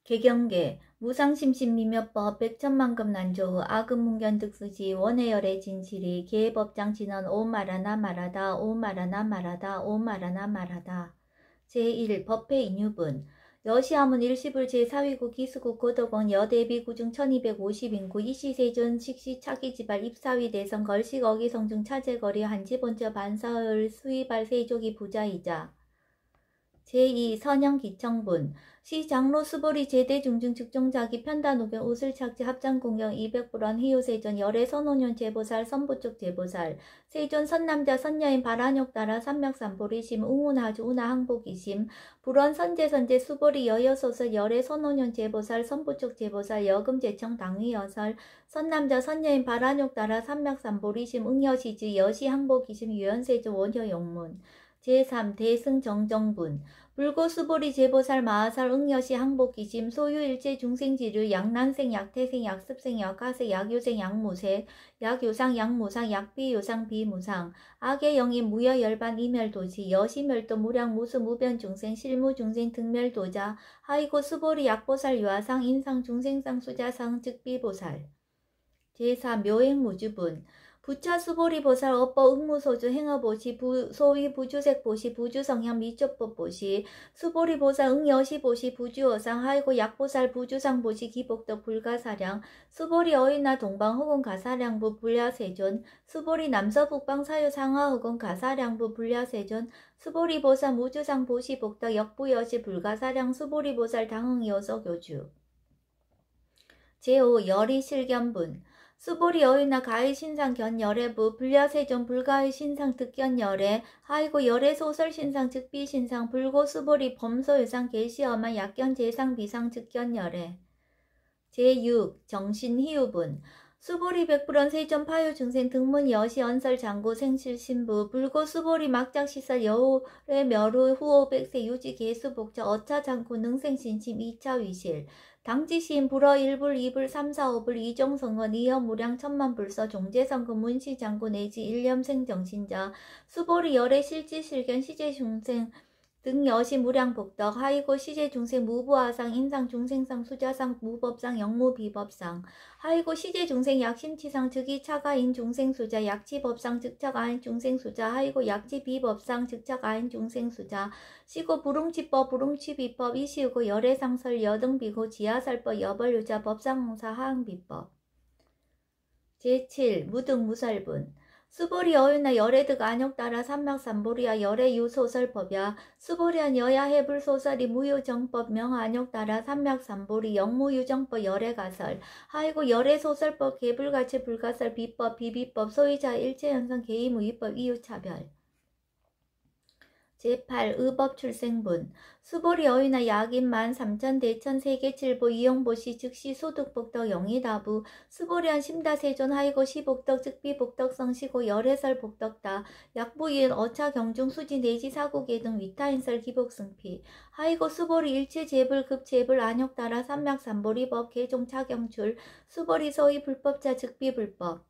개경계 무상심신미묘법 백천만급 난조후 아금문견 득수지 원해열의 진실이 계법장 진언 오마라나 말하다 오마라나 말하다 오마라나 말하다. 제1 법회 인유분 여시하문 일시불 제4위국 기수국 고덕원 여대비 구중 1250인구 이시세존 식시 차기지발 입사위 대선 걸식 어기성중 차제거리 한지본저 반사을 수위발 세족이 부자이자. 제2 선영기청분 시장로 수보리 제대 중중 측종자기 편단우경 우슬착지 합장공경 200불원 희요세존 열애 선오년 제보살 선부쪽 제보살 세존 선남자 선여인 발한욕따라 삼맥삼보리심 웅운하주 운하항복이심 불원 선제선제 수보리 여여소설 열애 선오년 제보살 선부쪽 제보살 여금제청 당위여설 선남자 선여인 발한욕따라 삼맥삼보리심 응여시지 여시항복이심 유연세조 원효용문 제3 대승정정분 불고수보리 제보살 마하살 응여시 항복기심 소유일체 중생지류 약난생 약태생 약습생 약하세 약요생 약무세 약요상 약무상 약비요상 비무상 악의 영인 무여열반 이멸도지 여시멸도 무량 무수 무변중생 실무중생 등멸도자 하이고 수보리 약보살 유아상 인상 중생상 수자상 즉비보살 제3 묘행무주분 부차수보리보살 업보 응무소주 행어보시 소위 부주색보시 부주성향 미촉법보시 수보리보살 응여시보시 부주어상 하이고 약보살 부주상보시 기복덕 불가사량 수보리 어이나 동방 혹은 가사량부 불야세존 수보리 남서북방 사유 상하 혹은 가사량부 불야세존 수보리보살 무주상보시 복덕 역부여시 불가사량 수보리보살 당응여서 교주 제5 열이실견분 수보리 어이나 가의 신상 견열애부 불야세존 불가의 신상 득견열애 하이고 열애 소설 신상 즉비 신상 불고 수보리 범소유상 계시엄한 약견 제상 비상 즉견열애 제6 정신희우분 수보리 백불원 세존 파유 중생 등문 여시 언설 장고 생실 신부 불고 수보리 막작 시설 여호의 멸후 후오 백세 유지 계수 복처 어차 장고 능생 신심 2차 위실 당지시인 불어 1불 2불 3, 4, 5불 이종성건 이여 무량 천만 불서 종제성근 문시장구 내지 일념생 정신자 수보리 열애 실지실견 시제중생 등 여시 무량복덕 하이고 시제중생 무부하상 인상중생상 수자상 무법상 영무비법상 하이고 시제중생 약심치상 즉이차가인 중생수자 약치법상 즉착아인 중생수자 하이고 약치비법상 즉착아인 중생수자 시고 부릉치법 부릉치비법 이시우고 열애상설 여등비고 지하살법 여벌유자 법상홍사 하항비법 제7 무등무설분 수보리 어윤나 열애득 안욕따라 삼막삼보리야 열애 유소설법야 수보리한 여야 해불소설이 무유정법 명안욕따라 삼막삼보리 영무유정법 열애가설 하이고 열애소설법 개불가치 불가설 비법 비비법 소위자 일체현상 개의무위법 이유차별 제8 의법출생분 수보리 어휘나 약인 13,000 대천 세계칠보 이용보시 즉시 소득복덕 영이다부 수보리한 심다세존 하이고 시복덕 즉비복덕 성시고 열애설 복덕다 약부인 어차 경중 수지 내지 사고계 등 위타인설 기복승피 하이고 수보리 일체 제불 급제불 안욕따라 삼맥삼보리법 개종 차경출 수보리 소위 불법자 즉비불법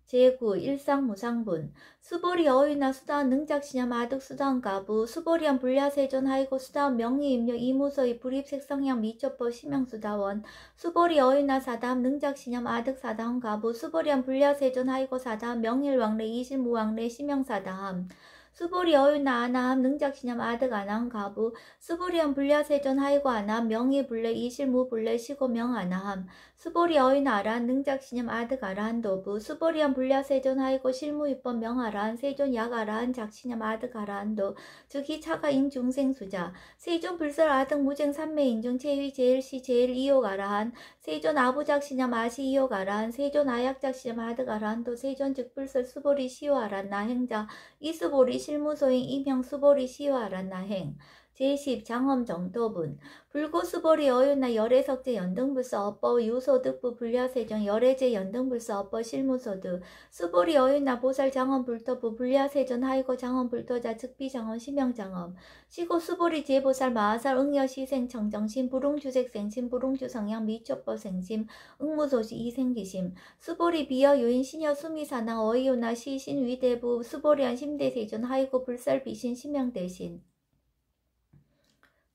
제9 일상무상분 수보리 어휘나 수다원 능작시념 아득수다원 가부 수보리한 불야세존 하이고 수다원 명리임료 이무소의 불입색성향 미초법 심형수다원 수보리 어휘나 사다함 능작시념 아득사다원 가부 수보리한 불야세존 하이고 사다함 명일왕래 이실무왕래 심형사다함 수보리 어휘나 아나함 능작시념 아득 아나함 가부 수보리한 불야세존 하이고 아나함 명의불래 이실무불래 시고명 아나함 수보리 어휘나 아라한 능작시념 아득 아라한 도부 수보리한 불야세존 하이고 실무입법 명아라한 세존 약아라한 작시념 아득 아라한도 즉이 차가인 중생수자 세존 불설 아득 무쟁 삼매인중 체위 제일시 제일 이욕 아라한 세존 아부작시념 아시 이욕 아라한 세존 아약작시념 아득 아라한도 세존 즉불설 수보리 시오 아란 나행자 이수보리 실무소인 임형 수보리 시오 아란 나행 제10 장엄정도분 불고수보리 어윤나 열애석제 연등불서 업보 유소득부 불야세정 열애제 연등불서 업보 실무소득 수보리 어윤나 보살 장엄불토부 불야세전 하이고 장엄불토자 즉비장엄 심형장엄 시고 수보리 제보살 마하살 응여시생 청정심 부릉주색생 심부릉주성향 미초법 생심 응무소시 이생기심 수보리 비여 유인 신여 수미사나 어이요나 시신 위대부 수보리한 심대세전 하이고 불살비신 심형대신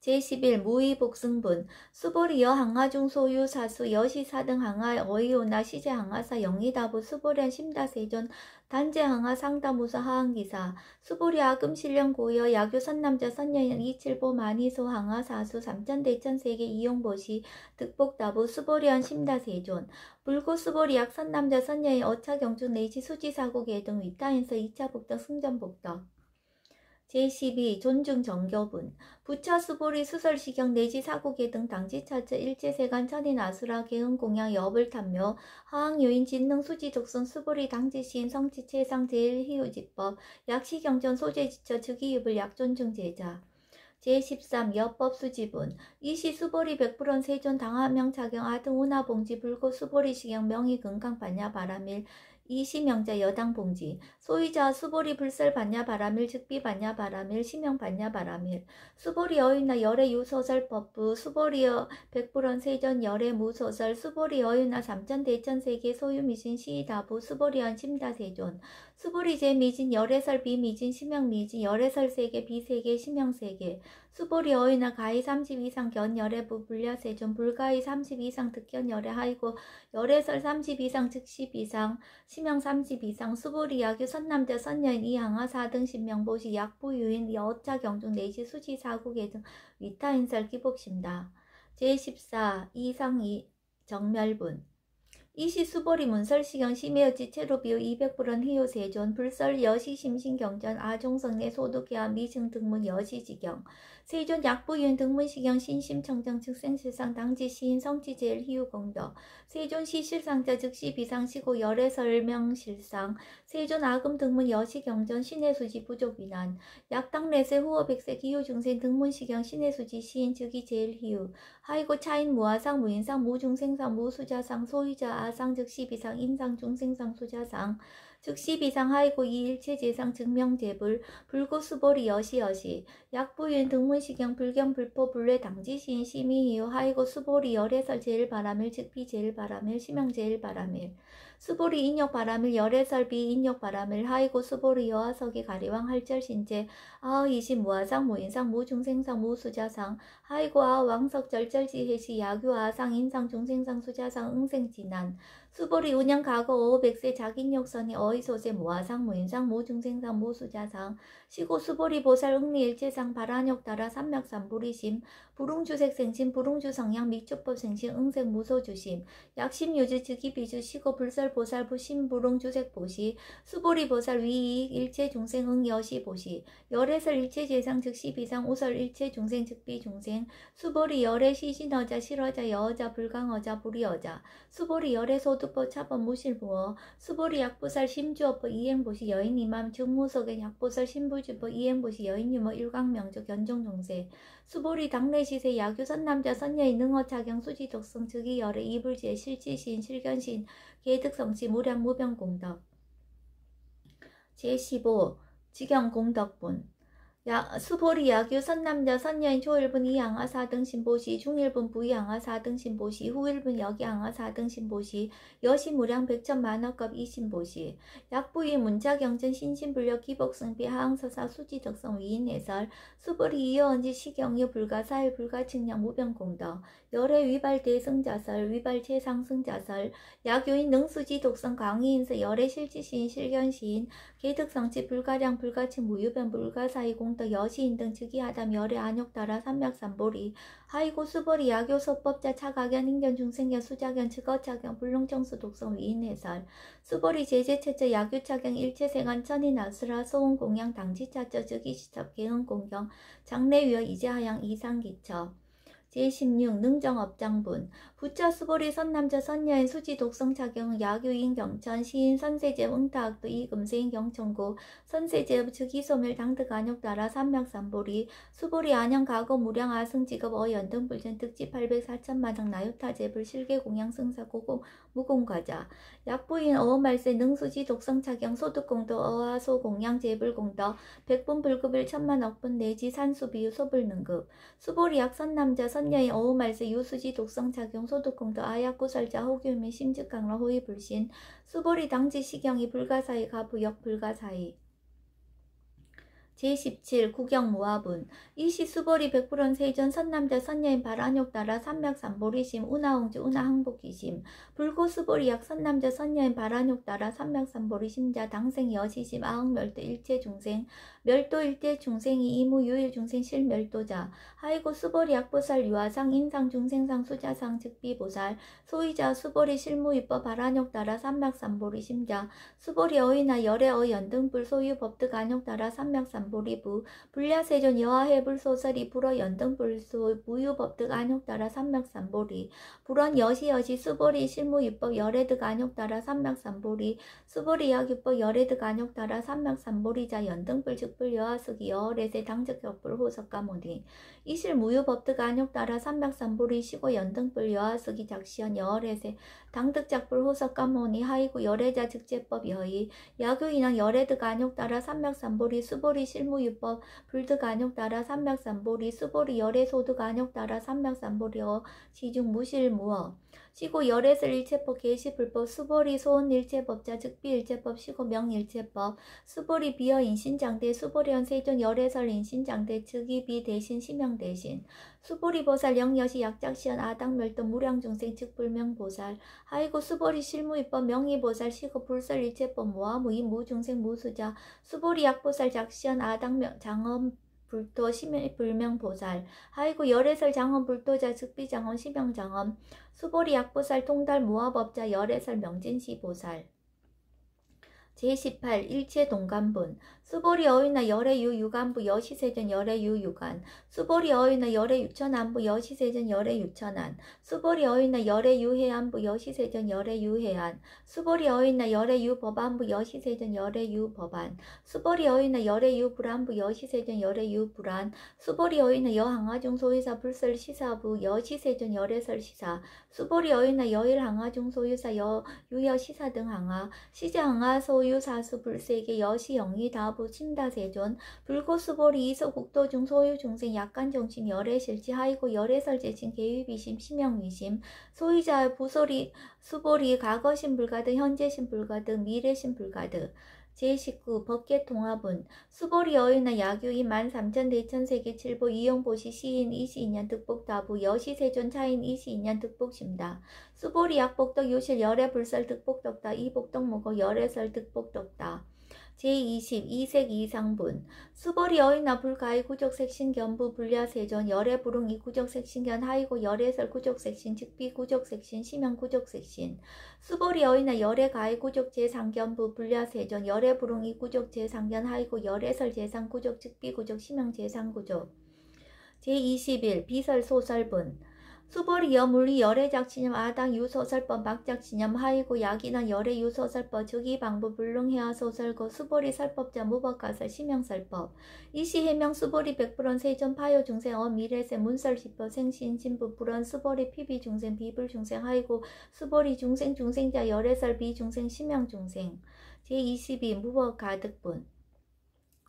제11 무의복승분 수보리 여항하중 소유 사수 여시 사등 항하 어이오나 시제 항하사 영리다부 수보련 심다세존 단제 항하 상다무사 하항기사 수보리 아금 실령 고여 야교 선남자 선여인 이칠보 마니소 항하 사수 삼천대천세계 이용보시 득복다부 수보련 심다세존 불고 수보리 약 선남자 선여인 어차경중 내지 수지사고계 등 위타인서 2차 복덕 승전복덕 제12 존중정교분 부처 수보리 수설시경 내지 사고계 등 당지차처 일제세간 천인 아수라 개흥공양 여불탐묘 하항요인 진능 수지독성 수보리 당지시인 성지체상 제일희우지법 약시경전 소재지처 즉위유불 약존중제자 제13 여법수지분 이시 수보리 백불원 세존 당하명 차경 아등 운하봉지 불고 수보리 시경 명의 금강 반야 바라밀 이시명자 여당 봉지 소유자 수보리 불설 반야 바라밀 즉비 반야 바라밀 시명 반야 바라밀 수보리 어윤나 열애 유소설 법부 수보리 백불원 세전 열애 무소설 수보리 어윤나 삼천대천세계 소유미진 시다부 수보리언 심다세존 수보리 제미진 열애설 비미진 시명미진 열애설 세계 비세계 시명세계 수보리 어윤나 가히 30 이상 견 열애부 불야세존 불가히 30 이상 득견 열애 하이고 열애설 30 이상 즉십 이상 시명 30 이상 수보리 야규 선남자 선여인 이항하 4등 신명보시 약부유인 여차 경중 내지 수지 사국의 등 위타인설 기복심다. 제14 이상이 정멸분 이시 수보리 문설시경 심해어지 체로비오 200불원 희요세존 불설 여시심신경전 아종성내 소득계와 미증 등문 여시지경 세존 약부유인 등문시경 신심청정 즉생실상 당지시인 성지제일 희유공덕 세존 시실상자 즉시 비상시고 열애설명실상 세존 아금 등문 여시경전 신해수지 부족위난 약당내세 후어백세 기후중생 등문시경 신해수지 시인 즉이 제일 희유 하이고 차인 무아상 무인상 무중생상 무수자상 소유자 아상 즉시 비상 인상 중생상 수자상 즉시 비상 하이고 이일체 재상 증명재불 불고 수보리 여시 약부유인 등문시경 불경 불포 불례 당지시인 심의희요 하이고 수보리 열애설 제일 바라밀 즉비 제일 바라밀 시명 제일 바라밀 수보리 인욕 바라밀 열애설 비인욕 바라밀 하이고 수보리 여하석이 가리왕 할절신제 아의이신 무아상 무인상 무중생상 무수자상 하이고 아왕석 절절지해시 야규 아상 인상 중생상 수자상 응생진난 수보리 운영 과거 500세 자긴욕선이 어이소세 무아상 무인상 무중생상 무수자상 시고 수보리 보살 응리일체상 발한욕 따라 삼맥삼불이심 불웅주색 생심 불웅주 성향 미축법 생심 응생 무소주심 약심유주 즉이비주 시고 불설 보살 부심 불웅주색 보시 수보리 보살 위이익 일체 중생 응여시 보시 열애설 일체 재상 즉시 비상 우설 일체 중생 즉비 중생 수보리 열애 시신어자 실어자 여어자 불강어자 불이어자 수보리 열애 소득법 차법 무실부어 수보리 약보살 심주어법 이행보시 여인 이맘 증무석의 약보살 신불주법 이행보시 여인 유머 일광명조 견종종세 수보리 당내시세 야규 선남자 선여인 능어 차경 수지 독성 즉이 열애 이불지의 실지시인 실견시인 계득성시 무량 무병공덕 제15 직영공덕분 수보리 야규 선남자 선여인 초일분 이항하 4등 신보시 중일분 부이항하 4등 신보시 후일분 여기항하 4등 신보시 여시무량 백천만억급 이신보시 약부이 문자경전 신신불력 기복승비 하항서사 수지덕성 위인해설 수보리 이어언지 시경유 불가사일 불가측량 무병공덕 열애 위발 대승자설 위발 최상승자설 야교인 능수지 독성 강의인서 열애 실지시인 실견시인 계득성치 불가량 불가측 무유변 불가사이 공덕 여시인 등 즉위하담 열애 안욕 따라 삼맥삼보리 하이고 수보리 야교 소법자 차가견 인견 중생견 수자견 즉어차견 불능청수 독성 위인해설 수보리 제제체처 야교차경 일체생한 천인 아수라 소음공양 당지차처 즉이시첩 개흥공경 장래위어 이제하양 이상기처 제16 능정업장분 부처 수보리 선남자 선여인 수지 독성 차경 야교인 경천 시인 선세제 응타학도 이금세인 경천고 선세제 즉이소멸 당득 안욕 따라 삼맥삼보리 수보리 안영 가거 무량 아승직업 어연등 불전 특지 804천마당 나유타제불 실계공양 승사고공 무공과자 약부인 어말세 능수지 독성 차경 소득공도 어하소 공양 제불공덕 백분 불급일 천만억분 내지 산수비유 소불능급 수보리 약선남자 선여인 어우말세 유수지 독성 작용 소득공도 아약구설자 호규민 심즉강로 호위불신 수보리 당지 시경이 불가사의 가부역 불가사의 제17 구경무화분 이시 수보리 백불원 세전 선남자 선여인 발안욕 따라 삼맥삼보리심 운하홍주 운하항복기심 불고수보리약 선남자 선여인 발안욕 따라 삼맥삼보리심자 당생 여시심 아흥멸도 일체중생 멸도 일체중생이 이무유일중생 실멸도자 하이고 수보리 약보살 유아상 인상 중생상 수자상 즉비보살 소이자 수보리 실무입법 발안욕 따라 삼맥삼보리심자 수보리 어이나 열애 어연등불 소유 법득 안욕 따라 삼맥삼보리부 불야세존 여하해불소설이 불어 연등불소 무유법득 안욕 따라 삼맥삼보리 불원 여시여시 수보리 실무입법 열애득 안욕 따라 삼맥삼보리 수보리 약입법 열애득 안욕 따라 삼맥삼보리자 연등불 즉불 여하숙이 여월에세 당적격불 호석가모니 이실 무유법득 안욕 따라 삼맥삼보리 시고 연등불 여하숙이 작시연 여월에세 당득작불 호석가모니 하이구 열애자 즉제법 여의 야교인왕 열애득 안욕 따라 삼맥삼보리 수보리 실무유법 불득 안욕 따라 삼맥삼보리 수보리 열애소득 안욕 따라 삼맥삼보리어 시중 무실무어 시고 열애설 일체법 계시불법 수보리 소원 일체법자 즉비 일체법 시고 명일체법 수보리 비어 인신장대 수보리연 세존 열애설 인신장대 즉이비 대신 시명대신 수보리 보살 영여시 약작시연 아당멸도 무량중생 즉불명보살 하이고 수보리 실무입법 명의보살 시고 불설 일체법 모아무이 무중생 무수자 수보리 약보살 작시연 아당명 장엄 불도 불명보살 하이고 열애설 장엄 불도자 즉비장엄 시명장엄 수보리 약보살 통달 무화법자 열애설 명진시보살 제18 일체동간분 수보리 어휘나 열애유 유간부 여시세전 열애유 유간 수보리 어휘나 열애유천안부 여시세전 열애유천안 수보리 어휘나 열애유해안부 여시세전 열애유해안 수보리 어휘나 열애유법안부 여시세전 열애유법안 수보리 어휘나 열애유불안부 여시세전 열애유불안 수보리 어휘나 여항아중 소유사 불설 시사부 여시세전 열애설 시사 수보리 어휘나 여일항아중 소유사 유여 시사 등 항아 시자항아 소유 사수 불세계 여시 영리 다부 침다세존 불고수보리 이소국도중 소유중생 약간정심 열애실지 하이고 열애설제신 계위비심 심영위심 소유자 부소리 수보리 과거신 불가득 현재신 불가득 미래신 불가득 제19 법계통합은 수보리 어휘나 야규인 13,000대천세계 칠보 이용보시 시인 22년 득복다부 여시세존 차인 22년 득복심다 수보리 약복덕 요실 열애불설 득복덕다 이복덕무고 열애설 득복덕다 제20 이색 이상분 수보리 어휘나 불가의 구족색신 견부 불야세존 열애불응 이구족색신 견 하이고 열애설 구족색신 즉비 구족색신 시명 구족색신 수보리 어휘나 열애가의 구족 제상견부 불야세존 열애불응 이구족 제상견 하이고 열애설 제상 구족 즉비 구족 시명 제상 구족 제21 비설 소설분 수보리 여물리 열애작치념 아당 유소설법 막작치념 하이고 약이나 열애 유소설법 즉이방부 불능해와 소설고 수보리 설법자 무법가설 시명설법 이시해명 수보리 백불원 세존 파요 중생 미래세 문설시법 생신 진부 불원 수보리 피비 중생 비불 중생 하이고 수보리 중생 중생자 열애설 비중생 시명중생 제22 무법가득분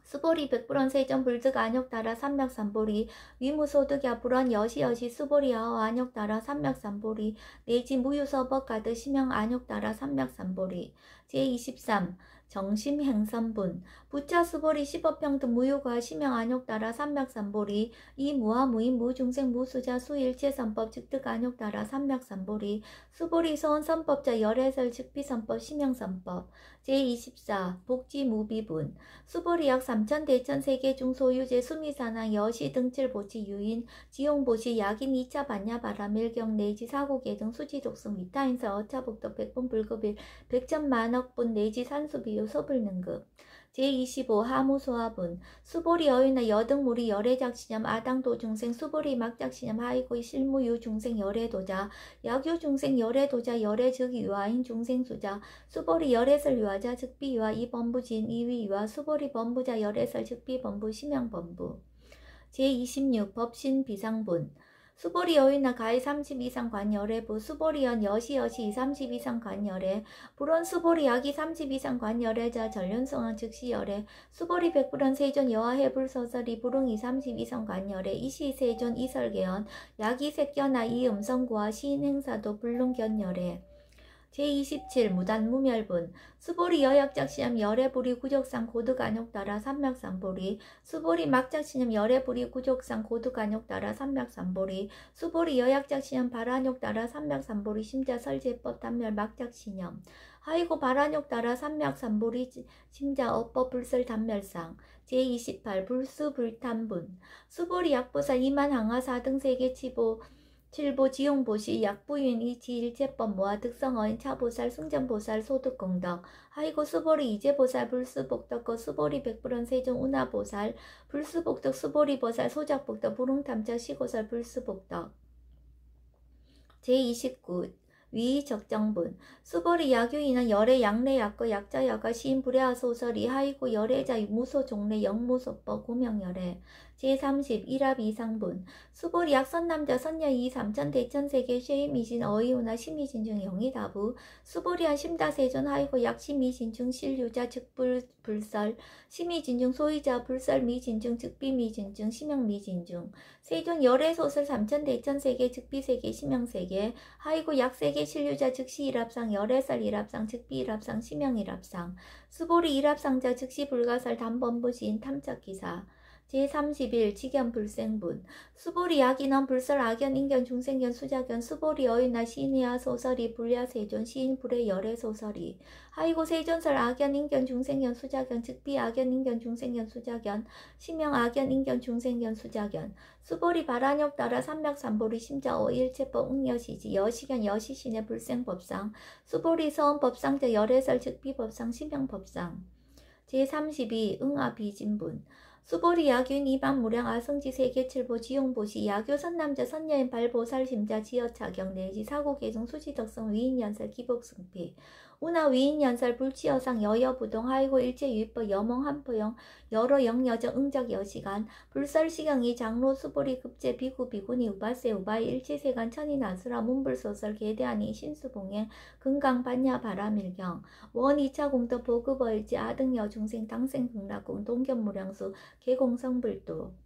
수보리 백불원 세전 불득 안욕 따라 삼맥삼보리 위무소득야 불원 여시여시 수보리 아어 안욕 따라 삼맥삼보리 내지 무유서법 가득 시명 안욕 따라 삼맥삼보리 제23 정심행선분 부차 수보리 시법평등 무효과 시명 안욕 따라 삼맥삼보리 이무화 무인 무중생 무수자 수일체선법 즉득 안욕 따라 삼맥삼보리 수보리 소원선법자 열애설 즉비선법 시명선법 제24 복지무비분 수보리 약 3,000대천 세계중 소유제 수미사나 여시 등칠보치 유인 지용보시 약인 2차 반야 바람 일경 내지 사고계 등 수지독성 위타인사 어차복덕 백분 불급일 백천만억분 내지 산수비유 소불능급 제25 하무소화분 수보리 어휘나 여등무리 열애작시념 아당도중생 수보리 막작시념 하이고 실무유 중생 열애도자 약유중생 열애도자 열애즉 유아인 중생수자 수보리 열애설 유아자 즉비유아 이범부진 이위유아 수보리 범부자 열애설 즉비범부 심양범부 제26 법신 비상분 수보리 여의나 가히 30 이상 관열애부 수보리연 여시여시 30 이상 관열애 불원 수보리 약이 30 이상 관열애자 전륜성왕 즉시열애 수보리 백불원 세존 여하해불서설이 불응이 30 이상 관열애 이시세존 이설계연 약이 색견아 이음성구와 시인행사도 불능견열애 제27 무단무멸분 수보리 여약작시념 열애불이 구족상 고득안욕 따라 삼맥삼보리 수보리 막작시념 열애불이 구족상 고득안욕 따라 삼맥삼보리 수보리 여약작시념 발안욕 따라 삼맥삼보리 심자설제법 단멸 막작시념 하이고 발안욕 따라 삼맥삼보리 심자어법 불설 단멸상 제28 불수불탄분 수보리 약보살 이만항하사 등세계 치보 칠보 지용보시 약부인 이지일체법 모아 득성어인 차보살 숭전보살 소득공덕 하이고 수보리 이제보살 불수복덕거 수보리 백불원 세종 운하보살 불수복덕 수보리보살 소작복덕 부릉탐적 시고설 불수복덕 제29 위적정분 수보리 야규인은 열애 양례약거 약자야가 시인 불야소설이 하이고 열애자 무소 종례 영무소법 고명열애 제30 일합이상분 수보리 약선남자 선녀이 삼천 대천세계 쉐이미신 어이우나 심의진중 영이다부 수보리한 심다세존 하이고 약심이진중 실유자 즉불설 심의진중 소이자 불설미진중 즉비미진중 심영미진중 세존 열애소설 삼천 대천세계 즉비세계 심영세계 하이고 약세계 실유자 즉시 일합상 열애설 일합상 즉비 일합상 심영 일합상 수보리 일합상자 즉시 불가설 단번부시인 탐착기사 제31 직연불생분 수보리 약인원 불설 악연 인견 중생견 수작견 수보리 어인나 시인이야 소설이 불야세존 시인 불의 열애 소설이 하이고 세존설 악연 인견 중생견 수작견 즉비 악연 인견 중생견 수작견 심영 악연 인견 중생견 수작견 수보리 발안욕 따라 삼맥삼보리 심자오 일체법 응여시지 여시견 여시신의 불생법상 수보리 서원법상자 열애설 즉비법상 심영법상 제32 응아비진분 수보리 야균 이반무량 아성지 세계칠보 지용보시 야교 선남자 선녀인 발보살 심자 지어차경 내지 사고계중 수지덕성 위인연설 기복승피 운하 위인연설 불치여상 여여부동 하이고 일제유입법 여몽한포영 여러 영여정 응적 여시간 불설시경이 장로 수보리 급제 비구 비구니 우바세 우바이 일체세간 천인아수라 문불소설 계대하니 신수봉행 금강 반야 바라밀경 원 2차 공덕 보급어일지 아등여 중생 당생 극락공 동견무량수 개공성불도